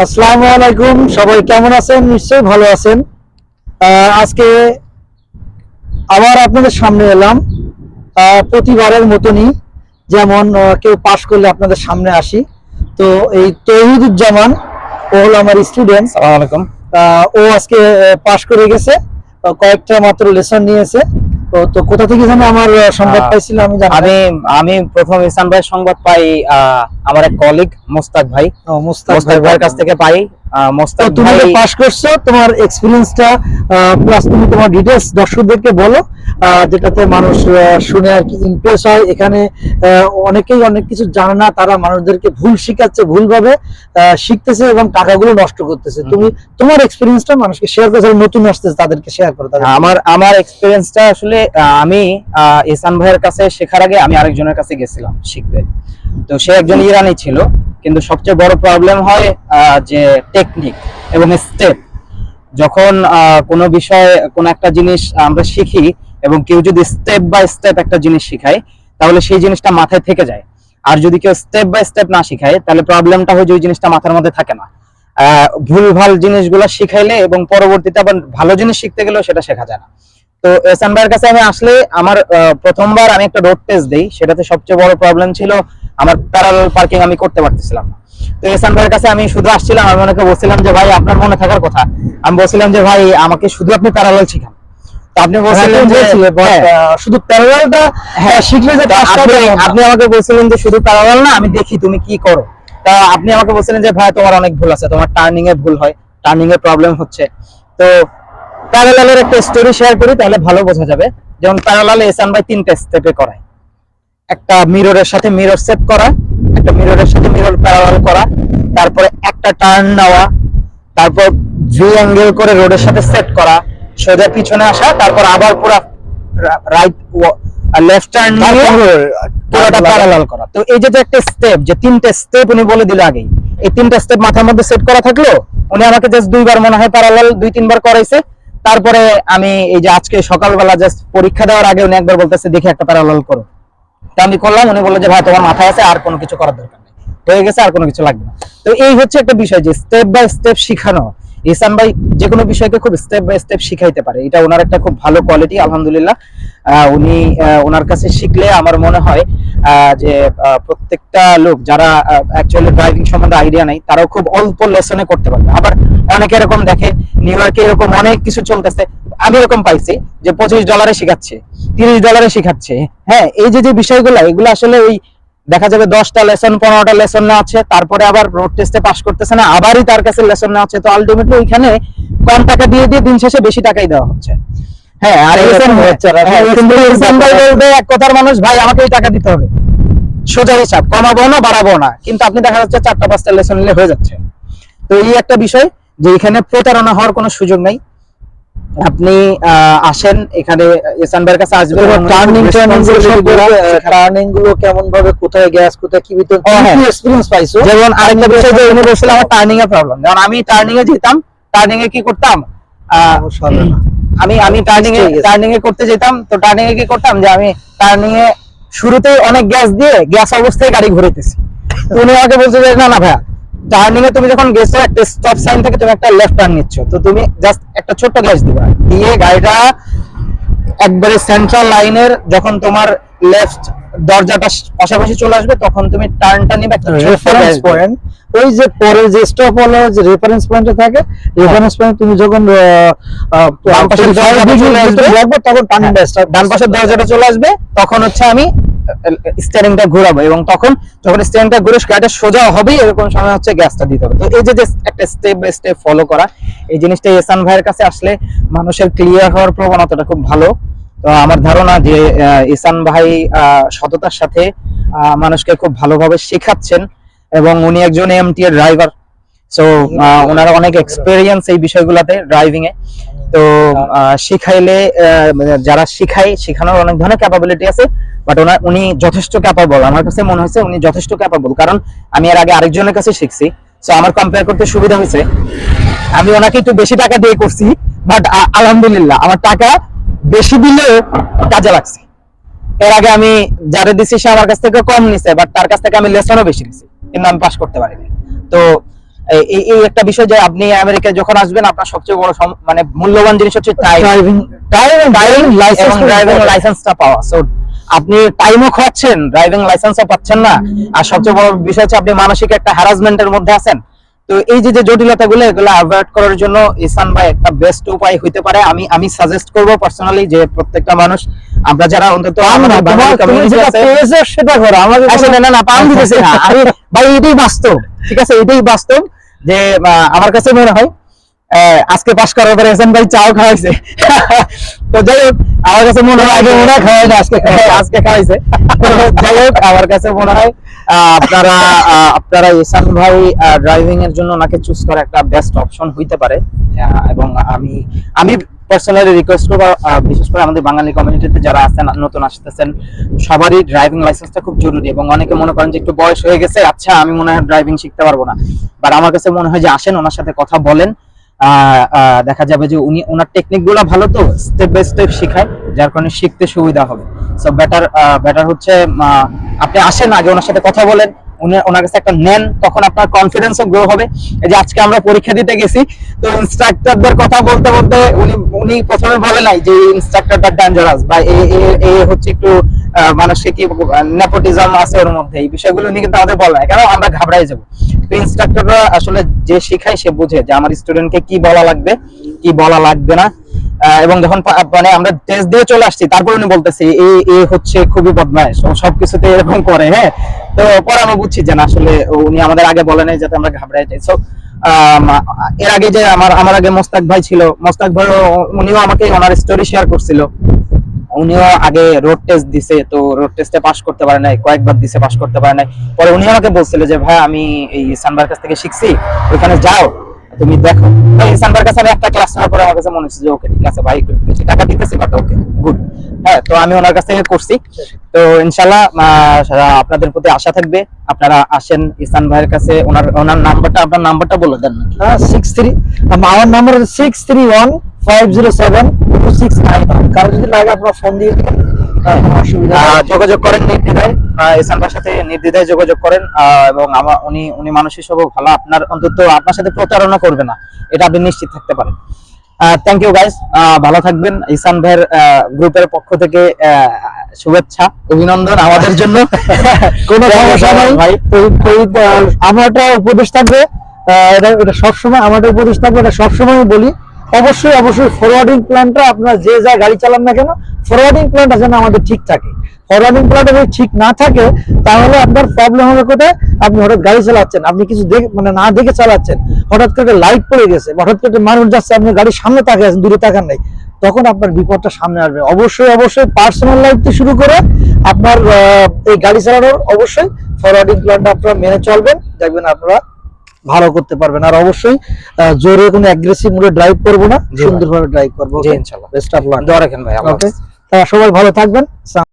আসসালামু আলাইকুম, সবাই কেমন আছেন? নিশ্চয়ই ভালো আছেন। আজকে আবার আপনাদের সামনে এলাম প্রতিবারের মতনই। যেমন কেউ পাশ করলে আপনাদের সামনে আসি। তো এই তৌহিদুজ্জামান, ও হলো আমার স্টুডেন্ট। আসসালামু আলাইকুম। ও আজকে পাশ করে গেছে, কয়েকটা মাত্র লেসন নিয়েছে। তো কোথা থেকে যেন আমার সংবাদ পাইছিল, আমি জানি না। আমি আমি প্রথম ইহসান ভাইয়ের সংবাদ পাই আমার এক কলিগ মোস্তাক ভাই, মুস্তাক মোস্তাক ভাইয়ের কাছ থেকে পাই। তো মোস্তাক তুমি ভাই, তো পাস করছো, তোমার এক্সপিরিয়েন্সটা প্লাস তুমি তোমার ডিটেইলস দর্শকদেরকে বলো, যেটাতে মানুষ শুনে আর কি ইমপ্রেস হয়। এখানে অনেকেই অনেক কিছু জানে না, তারা মানুষদেরকে ভুল শিখাচ্ছে, ভুলভাবে শিখতেছে এবং টাকাগুলো নষ্ট করতেছে। তুমি তোমার এক্সপিরিয়েন্সটা মানুষকে শেয়ার করে, যারা নতুন আসতেছে তাদেরকে শেয়ার করো। আমার এক্সপিরিয়েন্সটা আসলে আমি ইহসান ভাইয়ের কাছে শেখার আগে আমি আরেকজনের কাছে গেছিলাম শিখতে। তো সে একজন ইরানি ছিল, কিন্তু সবচেয়ে বড় প্রবলেম হয় যে টেকনিক এবং স্টেপ। যখন কোনো বিষয়, কোনো একটা জিনিস আমরা শিখি এবং কেউ যদি স্টেপ বাই স্টেপ একটা জিনিস শিখায়, তাহলে সেই জিনিসটা মাথায় থেকে যায়। আর যদি কেউ স্টেপ বাই স্টেপ না শিখায়, তাহলে প্রবলেমটা হয় যে ওই জিনিসটা মাথার মধ্যে থাকে না। ভুলভাল জিনিসগুলো শিখাইলে এবং পরবর্তীতে আবার ভালো জিনিস শিখতে গেলেও সেটা শেখা যায় না। তো এহসান ভাইয়ের কাছে আমি আসলে আমার প্রথমবার আমি একটা রোড টেস্ট দেই, সেটাতে সবচেয়ে বড় প্রবলেম ছিল আমার প্যারালাল পার্কিং আমি করতে পারতেছিলাম না। তো এহসান ভাইয়ের কাছে আমি শুধু আসছিলাম, আমি ওনাকে বলছিলাম যে ভাই আপনার মনে থাকার কথা, আমি বলছিলাম যে ভাই আমাকে শুধু আপনি প্যারালাল শিখান। তো আপনি বলছিলেন যে শুধু প্যারালালটা শিখলে যে আপনি আমাকে বলছিলেন যে শুধু প্যারালাল না, আমি দেখি তুমি কি করো। তা আপনি আমাকে বলছিলেন যে ভাই তোমার অনেক ভুল আছে, তোমার টার্নিং এ ভুল হয়, টার্নিং এ প্রবলেম হচ্ছে। তো প্যারালালের একটা স্টোরি শেয়ার করি, তাহলে ভালো বোঝা যাবে। যেমন প্যারালালে এহসান ভাই 3টা স্টেপে করায়। একটা মিররের সাথে মিরর সেট করা, একটা মিররের সাথে মিরর প্যারালাল করা, তারপরে একটা টার্ন নেওয়া, তারপর ভি অ্যাঙ্গেল করে রোডের সাথে সেট করা, সোজা পিছনে আসা, তারপর আবার পুরো রাইট লেফট টার্ন নিয়ে পুরোটা প্যারালাল করা। তো এই যে একটা স্টেপ, যে 3টে স্টেপ উনি বলে দিল আগেই, এই 3টে স্টেপ মাথার মধ্যে সেট করা থাকলো। উনি আমাকে জাস্ট 2বার মনে হয় প্যারালাল 2-3বার করাইছে। তারপরে আমি এই যে আজকে সকালবেলা জাস্ট পরীক্ষা দেওয়ার আগে উনি একবার বলতেছে দেখি একটা প্যারালাল করো। তা আমি করলাম, উনি বললো যে ভাই তোমার মাথায় আছে, আর কোনো কিছু করার দরকার নেই, হয়ে গেছে, আর কোনো কিছু লাগবে না। তো এই হচ্ছে একটা বিষয়, যে স্টেপ বাই স্টেপ শিখানো। ইহসান ভাই যে কোনো বিষয়কে খুব স্টেপ বাই স্টেপ শিখাইতে পারে, এটা ওনার একটা খুব ভালো কোয়ালিটি, আলহামদুলিল্লাহ। উনি ওনার কাছে শিখলে আমার মনে হয় যে প্রত্যেকটা লোক যারা অ্যাকচুয়ালি ড্রাইভিং সম্বন্ধে আইডিয়া নাই, তারাও খুব অল্প লেসনে করতে পারবে। আবার অনেকে এরকম দেখে নিউ ইয়র্কে এরকম অনেক কিছু চলতেছে, আমি এরকম পাইছি যে $25 শিখাচ্ছে, $30 শিখাচ্ছে। হ্যাঁ, এই যে যে বিষয়গুলো, এগুলো আসলে ওই দেখা যাবে 10টা লেসন 15টা লেসন নেওয়া আছে, তারপরে আবার রোড টেস্টে পাস করতেছে না, আবারই তার কাছে লেসন নেওয়া আছে। তো আলটিমেটলি ওইখানে কম টাকা দিয়ে দিয়ে দিন শেষে বেশি টাকাই দেওয়া হচ্ছে। হ্যাঁ, আর বলতে এক কথার মানুষ, ভাই আমাকে এই টাকা দিতে হবে, সোজা হিসাব, কমাবো না বাড়াবো না, কিন্তু আপনি দেখা যাচ্ছে 4টা 5টা লেসন নিলে হয়ে যাচ্ছে। তো এই একটা বিষয়, যে এখানে প্রতারণা হওয়ার কোনো সুযোগ নাই। আপনি আসেন এখানে, ইহসান ভাইয়ের কাছে আসবেন। টার্নিং গুলো কেমন ভাবে, কোথায় গ্যাস, কোথায় কি ভিতর, এক্সপেরিয়েন্স পাইছো? যেমন আরেকটা বিষয়, যে উনি বলছিল আমার টার্নিং এ প্রবলেম। যেমন আমি টার্নিং এ যেতাম, টার্নিং এ কি করতাম, আমি টার্নিং এ করতে যেতাম। তো টার্নিং এ কি করতাম, যে আমি টার্নিং এ শুরুতে অনেক গ্যাস দিয়ে গ্যাস অবস্থায় গাড়ি ঘুরাইতেছি। উনি আমাকে বলছে যে না না ভাইয়া, টার্নিং এ তুমি যখন গেছো, একটা স্টপ সাইন থেকে তুমি একটা লেফট টার্ন নিচ্ছ, তো তুমি জাস্ট একটা ছোট্ট গ্যাস দিবা, দিয়ে গাড়িটা একবারে সেন্ট্রাল লাইনের, যখন তোমার লেফট দরজাটা পাশাপাশি চলে আসবে, তখন তুমি টার্নটা নিবে একটা রেফারেন্স পয়েন্ট। ওই যে পরে যে স্টপ হলো, যে রেফারেন্স পয়েন্টে থাকে, রেফারেন্স পয়েন্ট তুমি যখন বাম পাশের দরজাটা চলে আসবে, তখন ডান পাশের দরজাটা চলে আসবে, তখন হচ্ছে আমি স্টিয়ারিংটা ঘোরাবো, এবং তখন যখন স্টিয়ারিংটা ঘুরে গাড়িটা সোজা হবে, এরকম সময় হচ্ছে গ্যাসটা দিতে হবে। তো এই যে একটা স্টেপ বাই স্টেপ ফলো করা, এই জিনিসটা ইহসান ভাইয়ের কাছে আসলে মানুষের ক্লিয়ার হওয়ার প্রবণতাটা খুব ভালো। তো আমার ধারণা যে ইহসান ভাই সততার সাথে মানুষকে খুব ভালোভাবে শেখাচ্ছেন, এবং উনি একজন এমটি এর ড্রাইভার। সো ওনার অনেক এক্সপেরিয়েন্স এই বিষয়গুলোতে, ড্রাইভিং এ। তো শিখাইলে যারা শিখায়, শেখানোর অনেক ধরনের ক্যাপাবিলিটি আছে, বাট উনি যথেষ্ট ক্যাপাবল। আমার কাছে মনে হয়েছে উনি যথেষ্ট ক্যাপাবল, কারণ আমি এর আগে আরেকজনের কাছে শিখছি। সো আমার কম্পেয়ার করতে সুবিধা হয়েছে। আমি ওনাকে একটু বেশি টাকা দিয়ে করছি, বাট আলহামদুলিল্লাহ আমার টাকা বেশি দিলেও কাজে লাগছে। এর আগে আমি যারা দিছি সে আমার কাছ থেকে কম নিছে, বাট তার কাছ থেকে আমি লেসনও বেশি নিছি, কিন্তু আমি পাস করতে পারিনি। তো এই এই একটা বিষয় যে আপনি আমেরিকায় যখন আসবেন আপনার সবচেয়ে বড় মানে মূল্যবান জিনিস হচ্ছে ড্রাইভিং লাইসেন্সটা পাওয়া। সো আপনি টাইমও খাচ্ছেন, ড্রাইভিং লাইসেন্সও পাচ্ছেন না, আর সবচেয়ে বড় বিষয় হচ্ছে আপনি মানসিক একটা হ্যারাসমেন্টের মধ্যে আছেন। তো এই যে জটিলতাগুলো এগুলো অ্যাভয়েড করার জন্য ইহসান ভাই একটা বেস্ট উপায় হইতে পারে। আমি সাজেস্ট করব পার্সোনালি যে প্রত্যেকটা মানুষ, আমরা যারা অন্তত সেটা করো, আমাকে আসলে না পাম দিতেছি না আমি ভাই, এটাই বাস্তব, ঠিক আছে, এটাই বাস্তব যে আমার কাছে মনে হয় আজকে পাস করার পরে ইহসান ভাই চাও খাওয়াইছে। তো যাই হোক আমার কাছে মনে হয় আগে ওরা খাওয়াই না, আজকে খাওয়াইছে। যাই হোক আমার কাছে মনে হয় আপনারা ইহসান ভাই ড্রাইভিং এর জন্য ওনাকে চুজ করা একটা বেস্ট অপশন হইতে পারে। এবং আমি পার্সোনালি রিকোয়েস্ট করবো, বিশেষ করে আমাদের বাঙালি কমিউনিটিতে যারা আছেন, নতুন আসতেছেন, সবারই ড্রাইভিং লাইসেন্সটা খুব জরুরি। এবং অনেকে মনে করেন যে একটু বয়স হয়ে গেছে, আচ্ছা আমি মনে হয় ড্রাইভিং শিখতে পারবো না, বাট আমার কাছে মনে হয় যে আসেন ওনার সাথে কথা বলেন, দেখা যাবে যে উনি ওনার টেকনিক গুলো ভালো, তো স্টেপ বাই স্টেপ শিখায়, যার কারণে শিখতে সুবিধা হবে। সো বেটার হচ্ছে আপনি আসেন, আগে ওনার সাথে কথা বলেন, ওনার কাছে একটা নেন, তখন আপনার কনফিডেন্সও গ্রো হবে। এই যে আজকে আমরা পরীক্ষা দিতে গেছি, তো ইনস্ট্রাক্টরদের কথা বলতে বলতে উনি প্রথমে বলে নাই যে ইনস্ট্রাক্টরটা ডেঞ্জারাস বা এ হচ্ছে একটু মানসিক নেপোটিজম আছে ওর মধ্যে, এই বিষয়গুলো নিয়ে কিন্তু আমাদের বলে না, কেন আমরা ঘাবড়াই যাবো। তো ইনস্ট্রাক্টররা আসলে যে শিখায় সে বুঝে যে আমার স্টুডেন্টকে কি বলা লাগবে কি বলা লাগবে না। এবং যখন মানে আমরা টেস্ট দিয়ে চলে আসছি, তারপর উনি বলতেছে এ হচ্ছে খুবই বদমাইশ, ও সবকিছুতে এরকম করে। হ্যাঁ, তো পরে আমরা বুঝছি যে না, আসলে উনি আমাদের আগে বলে নাই যাতে আমরা ঘাবড়াই যাই। সো এর আগে যে আমার আগে মোস্তাক ভাই ছিল, মোস্তাক ভাই উনিও আমাকে ওনার স্টোরি শেয়ার করছিল। উনিও আগে রোড টেস্ট দিছে, তো রোড টেস্টে পাস করতে পারে নাই, কয়েকবার দিছে পাস করতে পারে নাই। পরে উনি আমাকে বলছিল যে ভাই আমি এই সানবার কাছ থেকে শিখছি, ওখানে যাও তুমি দেখো। তো ইহসানবার কাছে আমি একটা ক্লাস নেওয়ার পরে আমার কাছে মনে হচ্ছে যে ওকে ঠিক আছে ভাই, একটু বেশি টাকা দিতেছি বাট ওকে গুড। হ্যাঁ, তো আমি ওনার কাছ থেকে করছি। তো ইনশাআল্লাহ আপনাদের প্রতি আশা থাকবে, আপনারা আসেন ইহসান ভাইয়ের কাছে। ওনার নাম্বারটা, আপনার নাম্বারটা বলে দেন না। 63 আমার নাম্বার 6315072691। কারো যদি লাগে আপনারা ফোন দিয়ে যোগাযোগ করেন নির্দ্বিধায়, ইহসান ভাইয়ের সাথে নির্দ্বিধায় যোগাযোগ করেন। এবং উনি মানুষ হিসেবে ভালো, অন্তত আপনার সাথে প্রতারণা করবে না, এটা আপনি নিশ্চিত থাকতে পারেন। থ্যাংক ইউ গাইস, ভালো থাকবেন। ইহসান ভাইয়ের গ্রুপের পক্ষ থেকে শুভেচ্ছা, অভিনন্দন আমাদের জন্য। কোনো সমস্যা নাই ভাই, আমার একটা উপদেশ থাকবে, এটা সবসময় আমাদের উপদেশ থাকবে, এটা সবসময় বলি, অবশ্যই ফরওয়ার্ডিং প্ল্যানটা আপনারা যে যা গাড়ি চালান না কেন, ফরওয়ার্ডিং প্ল্যানটা যেন আমাদের ঠিক থাকে। ফরওয়ার্ডিং প্ল্যানটা যদি ঠিক না থাকে তাহলে আপনার প্রবলেম হবে কোথায়, আপনি হঠাৎ গাড়ি চালাচ্ছেন, আপনি কিছু মানে না দেখে চালাচ্ছেন, হঠাৎ করে লাইট পড়ে গেছে, হঠাৎ করে মানুষ যাচ্ছে, আপনি গাড়ির সামনে তাকিয়ে আছেন, দূরে তাকান নাই, তখন আপনার বিপদটা সামনে আসবে। অবশ্যই পার্সোনাল লাইফ থেকে শুরু করে আপনার এই গাড়ি চালানোর অবশ্যই ফরওয়ার্ডিং প্ল্যানটা আপনারা মেনে চলবেন, দেখবেন আপনারা ভালো করতে পারবেন। আর অবশ্যই জোরে কোনো অ্যাগ্রেসিভ মোডে ড্রাইভ করবো না, সুন্দরভাবে ড্রাইভ করবো। জি ইনশাআল্লাহ, বেস্ট অফ লাক। দোয়া রাখেন ভাই। ওকে, সবাই ভালো থাকবেন।